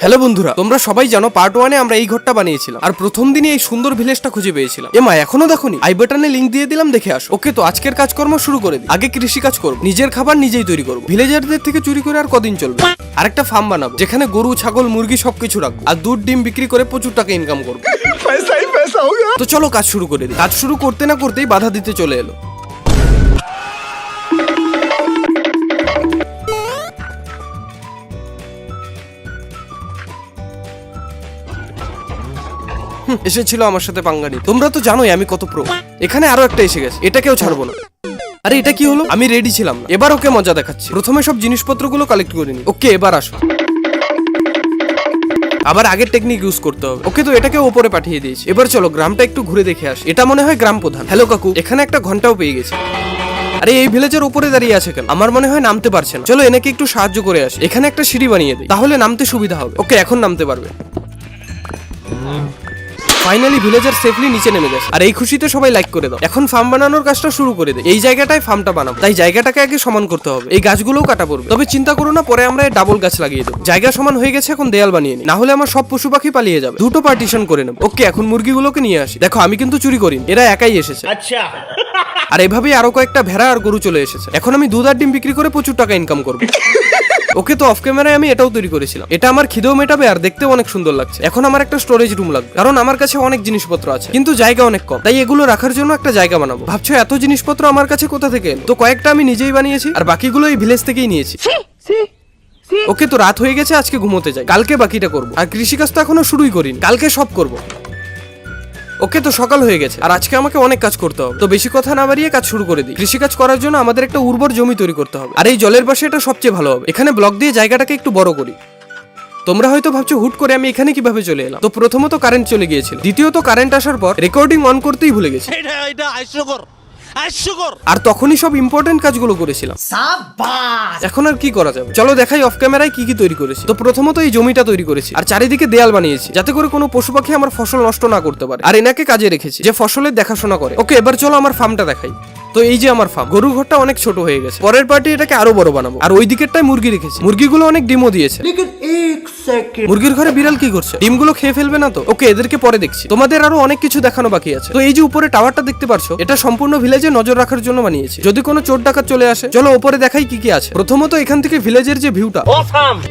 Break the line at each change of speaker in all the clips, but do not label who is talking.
Hello বন্ধুরা, তোমরা সবাই জানো পার্ট 1 এ আমরা এই ঘরটা বানিয়েছিলাম আর প্রথম দিনই এই সুন্দর ভিলেজটা খুঁজে পেয়েছিলাম। এমা এখনো দেখোনি? আই বাটনে লিংক দিয়ে দিলাম, দেখে আসো। ওকে, তো আজকের কাজকর্ম শুরু করে দিই। আগে কৃষি কাজ করব, নিজের খাবার নিজেই তৈরি করব। ভিলেজারদের থেকে চুরি করে আর কদিন চলবে? আরেকটা ফার্ম বানাবো যেখানে গরু, ছাগল, মুরগি সবকিছু রাখবো আর দুধ, ডিম বিক্রি করে প্রচুর টাকা ইনকাম করবো। তো চলো কাজ শুরু করে দিই। কাজ শুরু করতে না করতেই বাধা দিতে চলে এলো। এসেছিল আমার সাথে পাঙ্গা নিতে। তোমরা তো জানোই আমি কত প্রো। এখানে আরো একটা এসে গেছে, এটাকেও ছাড়বো না। আরে এটা কি হলো? আমি রেডি ছিলাম না। এবার ওকে মজা দেখাচ্ছি। প্রথমে সব জিনিসপত্রগুলো কালেক্ট করে নি। ওকে, এবার আসো। আবার আগের টেকনিক ইউজ করতে হবে। ওকে, তো এটাকে উপরে পাঠিয়ে দিয়েছি। এবার চলো গ্রামটা একটু ঘুরে দেখে আসি। এটা মনে হয় গ্রাম প্রধান। হ্যালো কাকু, এখানে একটা ঘন্টাও পেয়ে গেছে। আরে এই ভিলেজের উপরে দাঁড়িয়ে আছে কেন? আমার মনে হয় নামতে পারছে না। চলো এনাকে একটু সাহায্য করে আসি। এখানে একটা সিঁড়ি বানিয়ে দিই, তাহলে নামতে সুবিধা হবে। ওকে, এখন নামতে পারবে। ফাইনালি ভিলেজার সেফলি নিচে নেমে গেছে। আর এই খুশিতে সবাই লাইক করে দাও। এখন ফার্ম বানানোর কাজটা শুরু করে দে। এই জায়গাটায় ফার্মটা বানাবো, তাই জায়গাটাকে আগে সমান করতে হবে। এই গাছগুলোও কাটা পড়বে, তবে চিন্তা করো না, পরে আমরা ডাবল গাছ লাগিয়ে দেবো। জায়গা সমান হয়ে গেছে, এখন দেয়াল বানিয়ে নি, না হলে আমার সব পশু পাখি পালিয়ে যাবে। দুটো পার্টিশন করে নেব। ওকে, এখন মুরগিগুলোকে নিয়ে আসি। দেখো আমি কিন্তু চুরি করিনি, এরা একাই এসেছে। আচ্ছা। আর এভাবেই আরো কয়েকটা ভেড়া আর গরু চলে এসেছে। এখন আমি দুধ আর ডিম বিক্রি করে প্রচুর টাকা ইনকাম করবো। ওকে, তো অফ ক্যামেরায় আমি এটাও তৈরি করেছিলাম। এটা আমার খিদেও মেটাবে আর দেখতেও অনেক সুন্দর লাগছে। এখন আমার একটা স্টোরেজ রুম লাগবে, কারণ আমার কাছে অনেক জিনিসপত্র আছে কিন্তু জায়গা অনেক কম। তাই এগুলো রাখার জন্য একটা জায়গা বানাবো। ভাবছো এত জিনিসপত্র আমার কাছে কোথা থেকে এলো? তো কয়েকটা আমি নিজেই বানিয়েছি আর বাকিগুলো এই ভিলেজ থেকেই নিয়েছি। ওকে, তো রাত হয়ে গেছে, আজকে ঘুমোতে যাই। কালকে বাকিটা করবো। আর কৃষিকাজ তো এখনো শুরুই করিনি, কালকে সব করবো। ওকে, তো সকাল হয়ে গেছে আর আজকে আমাকে অনেক কাজ করতে হবে। তো বেশি কথা না বাড়িয়ে কাজ শুরু করে দিই। কৃষিকাজ করার জন্য আমাদের একটা উর্বর জমি তৈরি করতে হবে। আর এই জলের পাশে এটা সবচেয়ে ভালো হবে। এখানে ব্লক দিয়ে জায়গাটাকে একটু বড় করি। তোমরা হয়তো ভাবছো হুট করে আমি এখানে কিভাবে চলে এলাম। তো প্রথমত কারেন্ট চলে গিয়েছিল, দ্বিতীয়ত কারেন্ট আসার পর রেকর্ডিং অন করতেই ভুলে গেছি। আর তখনই সব ইম্পর্টেন্ট কাজগুলো করেছিলাম। এখন আর কি করা যাবে? চলো দেখাই অফ ক্যামেরায় কি কি তৈরি করেছি। তো প্রথমত এই জমিটা তৈরি করেছি আর চারিদিকে দেয়াল বানিয়েছি, যাতে করে কোনো পশু পাখি আমার ফসল নষ্ট না করতে পারে। আর এনাকে কাজে রেখেছি যে ফসলের দেখাশোনা করে। ওকে, এবার চলো আমার ফার্মটা দেখাই। তো এই যে আমার ফার্ম। গরুর ঘরটা অনেক ছোট হয়ে গেছে, পরের পার্টি এটাকে আরো বড় বানাবো। আর ওই দিকেরটায় মুরগি রেখেছি, মুরগিগুলো অনেক ডিমও দিয়েছে। মুরগির ঘরে বিড়াল কি করছে? ডিমগুলো খেয়ে ফেলবে না তো? ওকে, এদেরকে পরে দেখছি। তোমাদের আরো অনেক কিছু দেখানো বাকি আছে। তো এই যে উপরে টাওয়ারটা দেখতে পারছো, এটা সম্পূর্ণ ভিলেজে নজর রাখার জন্য বানিয়েছি, যদি কোনো চোর ডাকাত চলে আসে। চলো উপরে দেখাই কি কি আছে। প্রথমত এখান থেকে ভিলেজের যে ভিউটা,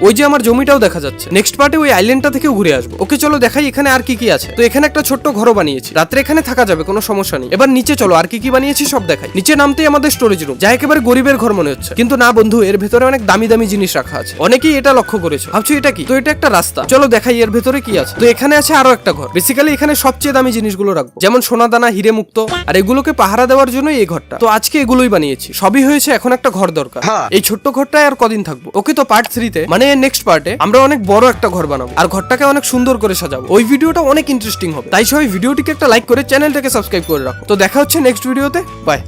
ওই যে আমার জমিটাও দেখা যাচ্ছে। নেক্সট পার্টে ওই আইল্যান্ডটা থেকেও ঘুরে আসবো। ওকে, চলো দেখাই এখানে আর কি কি আছে। তো এখানে একটা ছোট্ট ঘরও বানিয়েছি, রাত্রে এখানে থাকা যাবে, কোনো সমস্যা নেই। এবার নিচে চলো, আর কি কি বানিয়েছি সব দেখাই। নিচে নামতেই আমাদের স্টোরেজ রুম, যা একেবারে গরিবের ঘর মনে হচ্ছে, কিন্তু না বন্ধু, এর ভেতরে অনেক দামি দামি জিনিস রাখা আছে। অনেকেই এটা লক্ষ্য করেছো, ভাবছো এটা কি? তো এটা একটা রাস্তা। চলো দেখাই এর ভেতরে কি আছে। তো এখানে আছে আরো একটা ঘর। বেসিক্যালি এখানে সবচেয়ে দামি জিনিসগুলো রাখবো, যেমন সোনা দানা, হিরে মুক্ত। আর এগুলোকে পাহারা দেওয়ার জন্য এই ঘরটা। তো আজকে এগুলোই বানিয়েছি, সবই হয়েছে। এখন একটা ঘর দরকার। এই ছোট্ট ঘরটায় আর কদিন থাকবো? ওকে, তো পার্ট 3 তে, মানে নেক্সট পার্টে, আমরা অনেক বড় একটা ঘর বানাবো আর ঘরটাকে অনেক সুন্দর করে সাজাবো। ওই ভিডিওটা অনেক ইন্টারেস্টিং হবে, তাই সবাই ভিডিওটিকে একটা লাইক করে চ্যানেলটাকে সাবস্ক্রাইব করে রাখো। তো দেখা হচ্ছে নেক্সট ভিডিওতে। বাই।